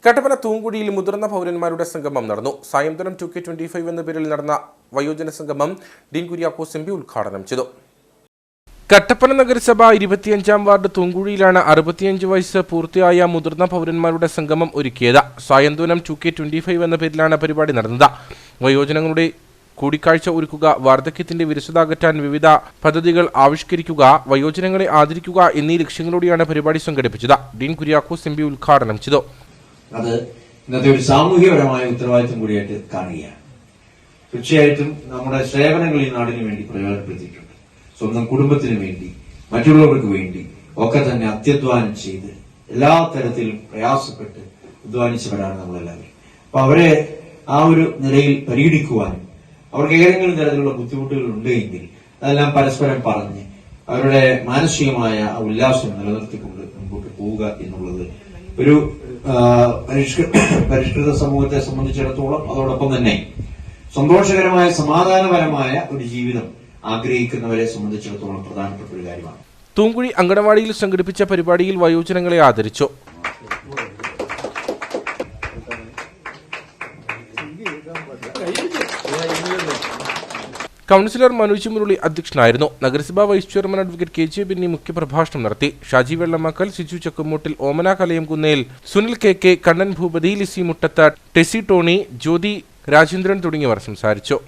കട്ടപ്പന തൂങ്കുഴിയിൽ മുതിർന്ന പൗരന്മാരുടെ സംഗമം നടന്നു. സായന്തനം 2K25 എന്ന പേരിൽ നടന്ന വയോജന സംഗമം ഡീൻ കുര്യാക്കോസ് എംപി ഉദ്ഘാടനം ചെയ്തു. കട്ടപ്പന നഗരസഭ 25-ാം വാർഡ് തൂങ്കുഴിയിലാണ് 65 വയസ്സ് പൂർത്തിയായ മുതിർന്ന പൗരന്മാരുടെ സംഗമം ഒരുക്കിയത്. സായന്തനം 2K25 എന്ന പേരിലാണ് പരിപാടി നടന്നത്. വയോജനങ്ങളുടെ കൂടിക്കാഴ്ച ഒരുക്കുക, വാർദ്ധക്യത്തിന്റെ വിരസത അകറ്റാൻ വിവിധ പദ്ധതികൾ ആവിഷ്കരിക്കുക, വയോജനങ്ങളെ ആദരിക്കുക എന്നീ ലക്ഷ്യങ്ങളോടെയാണ് പരിപാടി സംഘടിപ്പിച്ചത്. ഡീൻ കുര്യാക്കോസ് എംപി ഉദ്ഘാടനം ചെയ്തു. അത് ഇന്നത്തെ ഒരു സാമൂഹികപരമായ ഉത്തരവാദിത്വം കൂടിയായിട്ട് കാണുകയാണ്. തീർച്ചയായിട്ടും നമ്മുടെ സേവനങ്ങൾ ഈ നാടിന് വേണ്ടി പ്രയോജനപ്പെടുത്തിയിട്ടുണ്ട്. സ്വന്തം കുടുംബത്തിന് വേണ്ടി, മറ്റുള്ളവർക്ക് വേണ്ടി ഒക്കെ തന്നെ അത്യധ്വാനം ചെയ്ത് എല്ലാ തരത്തിലും പ്രയാസപ്പെട്ട് അധ്വാനിച്ചവരാണ് നമ്മളെല്ലാവരും. അപ്പൊ അവരെ ആ ഒരു നിലയിൽ പരിഗണിക്കുവാനും അവർക്ക് ഏതെങ്കിലും തരത്തിലുള്ള ബുദ്ധിമുട്ടുകൾ ഉണ്ടെങ്കിൽ അതെല്ലാം പരസ്പരം പറഞ്ഞ് അവരുടെ മാനസികമായ ഉല്ലാസം നിലനിർത്തിക്കൊണ്ട് മുമ്പോട്ട് പോവുക എന്നുള്ളത് ഒരു പരിഷ്കൃത സമൂഹത്തെ സംബന്ധിച്ചിടത്തോളം അതോടൊപ്പം തന്നെ സന്തോഷകരമായ സമാധാനപരമായ ഒരു ജീവിതം ആഗ്രഹിക്കുന്നവരെ സംബന്ധിച്ചിടത്തോളം പ്രധാനപ്പെട്ട ഒരു കാര്യമാണ്. തൂങ്കുഴി അങ്കണവാടിയിൽ സംഘടിപ്പിച്ച പരിപാടിയിൽ വയോജനങ്ങളെ ആദരിച്ചു. കൗൺസിലർ മനോജ് മുരളി അധ്യക്ഷനായിരുന്നു. നഗരസഭാ vice chairman advocate KJ Benny മുഖ്യപ്രഭാഷണം നടത്തി. ഷാജി വെള്ളമക്കൽ, സിജു ചക്കുമൂട്ടിൽ, ഓമന കലയം കുന്നേൽ, സുനിൽ KK, കണ്ണൻ ഭൂപതി, ലിസി മുട്ടത്ത്, ടെസി ടോണി, ജ്യോതി രാജേന്ദ്രൻ തുടങ്ങിയവർ സംസാരിച്ചു.